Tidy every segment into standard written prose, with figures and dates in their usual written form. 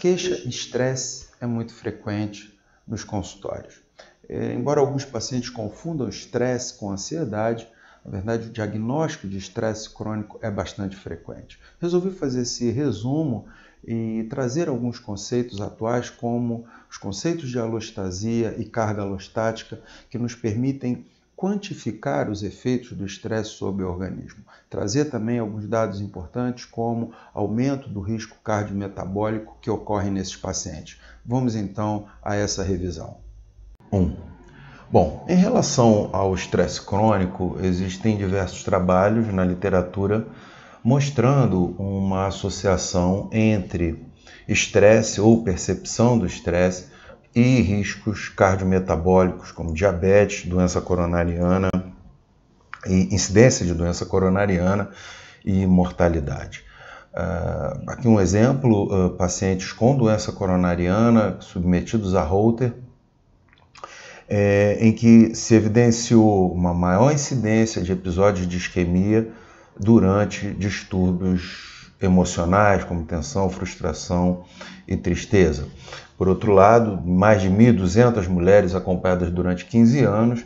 queixa e estresse é muito frequente nos consultórios. Embora alguns pacientes confundam estresse com ansiedade, na verdade o diagnóstico de estresse crônico é bastante frequente. Resolvi fazer esse resumo e trazer alguns conceitos atuais, como os conceitos de alostasia e carga alostática, que nos permitem quantificar os efeitos do estresse sobre o organismo. Trazer também alguns dados importantes, como aumento do risco cardiometabólico que ocorre nesses pacientes. Vamos então a essa revisão. Bom, em relação ao estresse crônico, existem diversos trabalhos na literatura mostrando uma associação entre estresse ou percepção do estresse e riscos cardiometabólicos, como diabetes, doença coronariana, e incidência de doença coronariana e mortalidade. Aqui um exemplo, pacientes com doença coronariana submetidos a Holter, em que se evidenciou uma maior incidência de episódios de isquemia durante distúrbios emocionais, como tensão, frustração e tristeza. Por outro lado, mais de 1.200 mulheres acompanhadas durante 15 anos,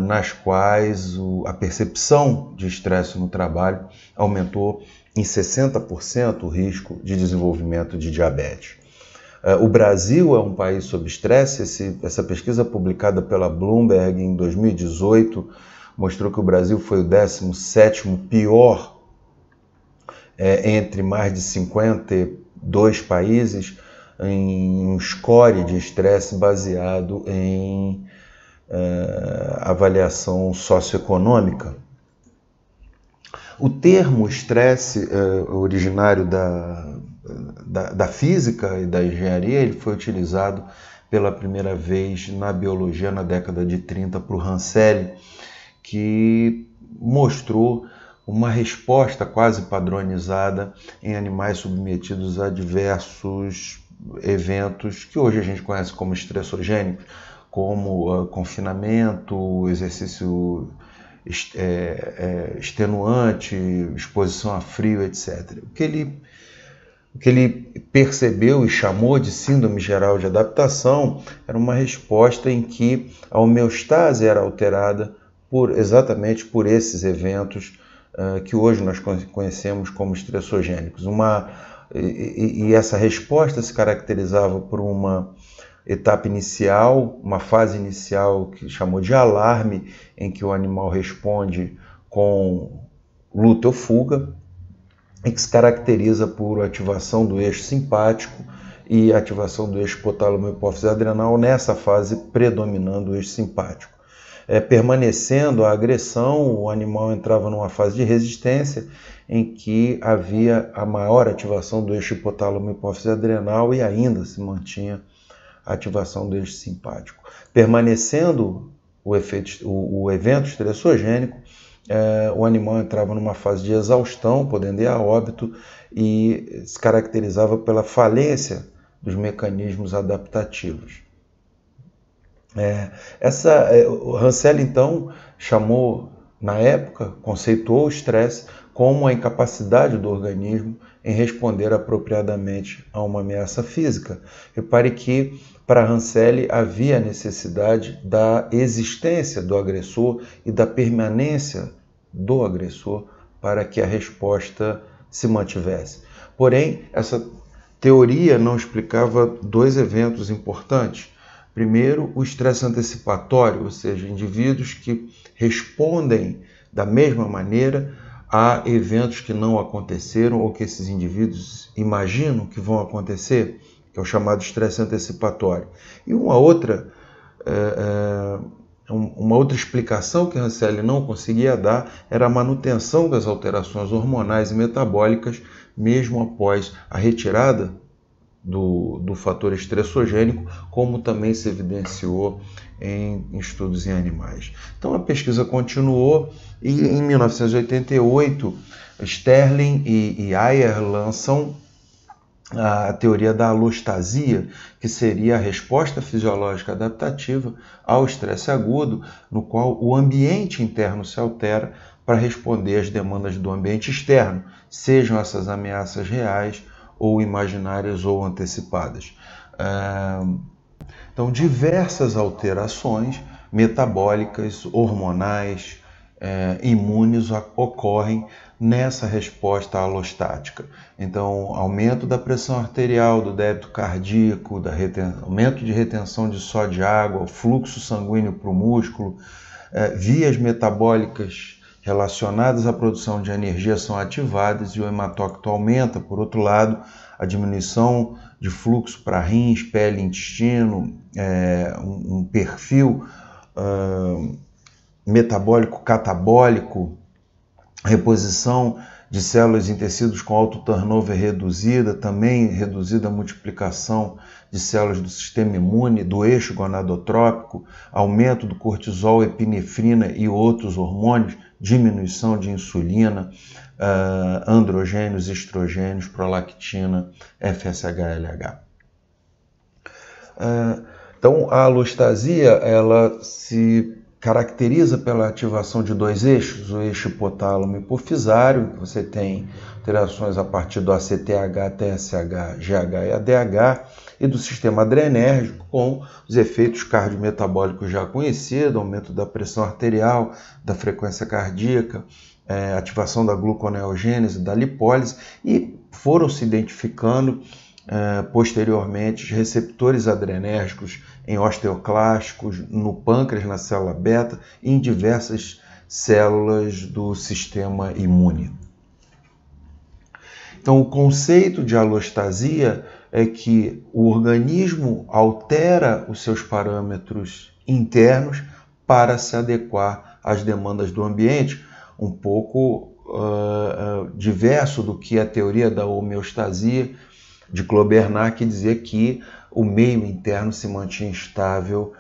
nas quais a percepção de estresse no trabalho aumentou em 60% o risco de desenvolvimento de diabetes. O Brasil é um país sob estresse. Essa pesquisa publicada pela Bloomberg em 2018 mostrou que o Brasil foi o 17º pior entre mais de 52 países em um score de estresse baseado em avaliação socioeconômica. O termo estresse, originário da física e da engenharia, ele foi utilizado pela primeira vez na biologia na década de 30 por Ranselli, que mostrou uma resposta quase padronizada em animais submetidos a diversos eventos que hoje a gente conhece como estressogênicos, como confinamento, exercício extenuante, exposição a frio, etc. O que ele percebeu e chamou de síndrome geral de adaptação era uma resposta em que a homeostase era alterada exatamente por esses eventos que hoje nós conhecemos como estressogênicos. E essa resposta se caracterizava por uma etapa inicial, uma fase inicial que chamou de alarme, em que o animal responde com luta ou fuga, e que se caracteriza por ativação do eixo simpático e ativação do eixo hipotálamo-hipófise adrenal, nessa fase predominando o eixo simpático. Permanecendo a agressão, o animal entrava numa fase de resistência, em que havia a maior ativação do eixo hipotálamo-hipófise adrenal e ainda se mantinha a ativação do eixo simpático. Permanecendo o evento estressogênico, o animal entrava numa fase de exaustão, podendo ir a óbito, e se caracterizava pela falência dos mecanismos adaptativos. O Ranselli, então, chamou, na época, conceituou o estresse como a incapacidade do organismo em responder apropriadamente a uma ameaça física. Repare que, para Ranselli, havia a necessidade da existência do agressor e da permanência do agressor para que a resposta se mantivesse. Porém, essa teoria não explicava dois eventos importantes. Primeiro, o estresse antecipatório, ou seja, indivíduos que respondem da mesma maneira a eventos que não aconteceram ou que esses indivíduos imaginam que vão acontecer, que é o chamado estresse antecipatório. E uma outra explicação que Ranselli não conseguia dar era a manutenção das alterações hormonais e metabólicas mesmo após a retirada do fator estressogênico, como também se evidenciou em estudos em animais. Então a pesquisa continuou e em 1988 Sterling e Ayer lançam a teoria da alostasia, que seria a resposta fisiológica adaptativa ao estresse agudo, no qual o ambiente interno se altera para responder às demandas do ambiente externo, sejam essas ameaças reais ou imaginárias ou antecipadas. Então, diversas alterações metabólicas, hormonais, imunes ocorrem nessa resposta alostática. Então, aumento da pressão arterial, do débito cardíaco, aumento de retenção de sódio de água, fluxo sanguíneo para o músculo, vias metabólicas relacionadas à produção de energia são ativadas e o hematócrito aumenta. Por outro lado, a diminuição de fluxo para rins, pele e intestino, um perfil metabólico catabólico, reposição de células em tecidos com alto turnover reduzida, também reduzida a multiplicação de células do sistema imune, do eixo gonadotrópico, aumento do cortisol, epinefrina e outros hormônios, diminuição de insulina, androgênios, estrogênios, prolactina, FSH-LH. Então, a alostasia, ela se caracteriza pela ativação de dois eixos, o eixo hipotálamo hipofisário, que você tem alterações a partir do ACTH, TSH, GH e ADH, e do sistema adrenérgico, com os efeitos cardiometabólicos já conhecidos, aumento da pressão arterial, da frequência cardíaca, ativação da gluconeogênese, da lipólise, e foram se identificando posteriormente os receptores adrenérgicos em osteoclásticos, no pâncreas, na célula beta e em diversas células do sistema imune. Então, o conceito de alostasia é que o organismo altera os seus parâmetros internos para se adequar às demandas do ambiente, um pouco diverso do que a teoria da homeostasia de Klobernack, que dizia que o meio interno se mantinha estável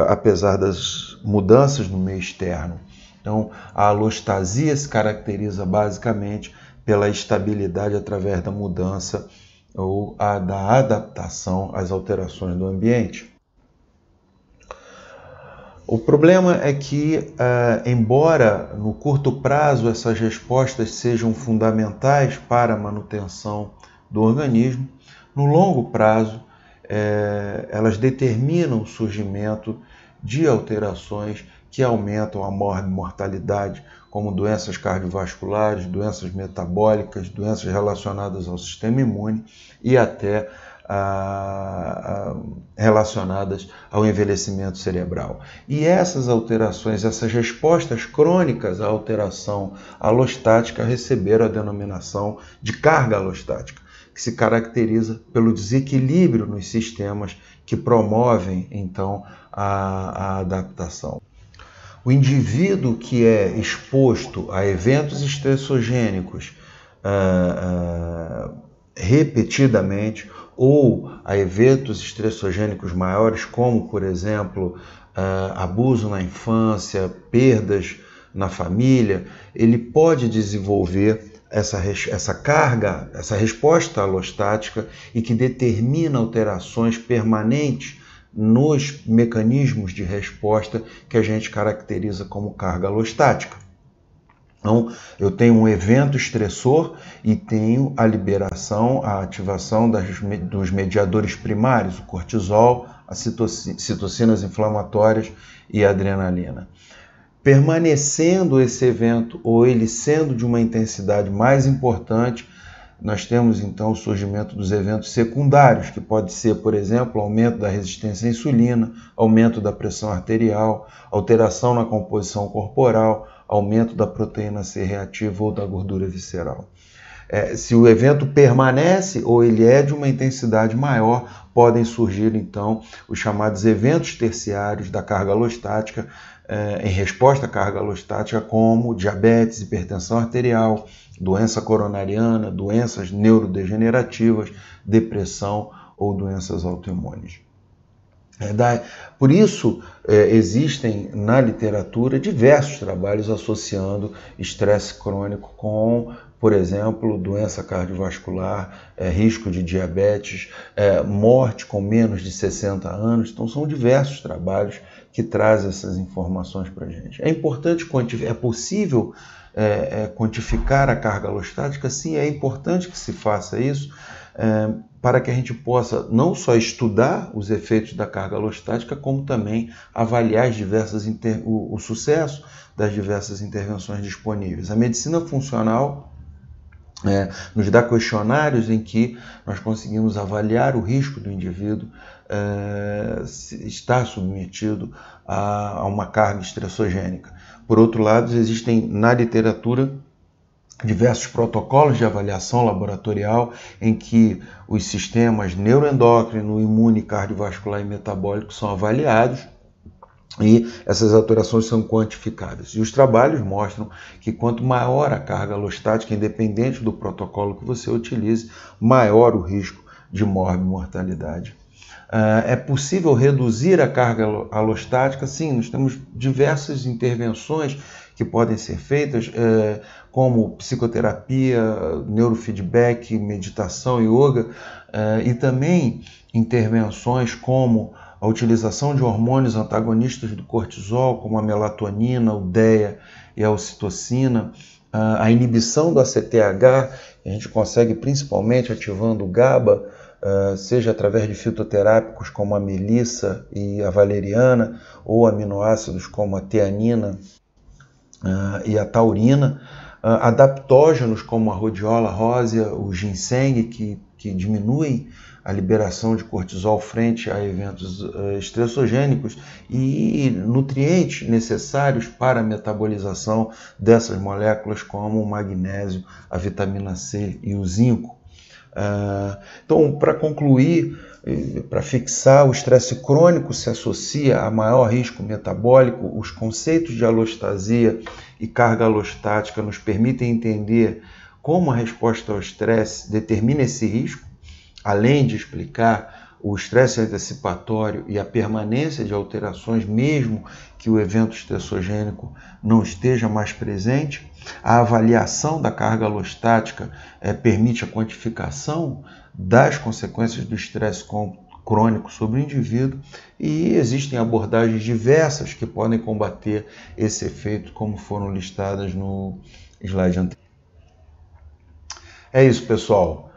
apesar das mudanças no meio externo. Então, a alostasia se caracteriza basicamente pela estabilidade através da mudança ou da adaptação às alterações do ambiente. O problema é que, embora no curto prazo essas respostas sejam fundamentais para a manutenção do organismo, no longo prazo elas determinam o surgimento de alterações que aumentam a mortalidade, como doenças cardiovasculares, doenças metabólicas, doenças relacionadas ao sistema imune e até relacionadas ao envelhecimento cerebral. E essas alterações, essas respostas crônicas à alteração alostática receberam a denominação de carga alostática, que se caracteriza pelo desequilíbrio nos sistemas que promovem, então, a adaptação. O indivíduo que é exposto a eventos estressogênicos repetidamente ou a eventos estressogênicos maiores, como, por exemplo, abuso na infância, perdas na família, ele pode desenvolver essa carga, essa resposta alostática e que determina alterações permanentes nos mecanismos de resposta que a gente caracteriza como carga alostática. Então, eu tenho um evento estressor e tenho a liberação, a ativação dos mediadores primários, o cortisol, as citocinas inflamatórias e a adrenalina. Permanecendo esse evento ou ele sendo de uma intensidade mais importante, nós temos então o surgimento dos eventos secundários, que pode ser, por exemplo, aumento da resistência à insulina, aumento da pressão arterial, alteração na composição corporal, aumento da proteína C reativa ou da gordura visceral. Se o evento permanece ou ele é de uma intensidade maior, podem surgir então os chamados eventos terciários da carga alostática, em resposta à carga alostática, como diabetes, hipertensão arterial, doença coronariana, doenças neurodegenerativas, depressão ou doenças autoimunes. Por isso, existem na literatura diversos trabalhos associando estresse crônico com, por exemplo, doença cardiovascular, risco de diabetes, morte com menos de 60 anos. Então, são diversos trabalhos que trazem essas informações para a gente. É importante quantificar, é possível quantificar a carga alostática, sim, é importante que se faça isso, para que a gente possa não só estudar os efeitos da carga alostática, como também avaliar o sucesso das diversas intervenções disponíveis. A medicina funcional nos dá questionários em que nós conseguimos avaliar o risco do indivíduo estar submetido a uma carga estressogênica. Por outro lado, existem na literatura diversos protocolos de avaliação laboratorial em que os sistemas neuroendócrino, imune, cardiovascular e metabólico são avaliados e essas alterações são quantificadas. E os trabalhos mostram que quanto maior a carga alostática, independente do protocolo que você utilize, maior o risco de morbimortalidade. É possível reduzir a carga alostática? Sim, nós temos diversas intervenções que podem ser feitas, como psicoterapia, neurofeedback, meditação, yoga, e também intervenções como a utilização de hormônios antagonistas do cortisol, como a melatonina, o DHEA e a ocitocina, a inibição do ACTH, a gente consegue principalmente ativando o GABA, seja através de fitoterápicos como a melissa e a valeriana, ou aminoácidos como a teanina e a taurina, adaptógenos como a rhodiola rósea, o ginseng, que diminuem a liberação de cortisol frente a eventos estressogênicos, e nutrientes necessários para a metabolização dessas moléculas, como o magnésio, a vitamina C e o zinco. Então, para concluir, para fixar, o estresse crônico se associa a maior risco metabólico. Os conceitos de alostasia e carga alostática nos permitem entender como a resposta ao estresse determina esse risco, além de explicar o estresse antecipatório e a permanência de alterações, mesmo que o evento estressogênico não esteja mais presente. A avaliação da carga alostática permite a quantificação das consequências do estresse crônico sobre o indivíduo, e existem abordagens diversas que podem combater esse efeito, como foram listadas no slide anterior. É isso, pessoal.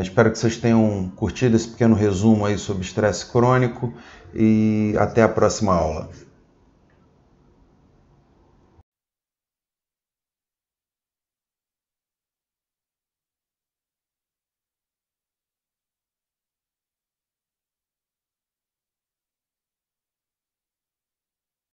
Espero que vocês tenham curtido esse pequeno resumo aí sobre estresse crônico, e até a próxima aula.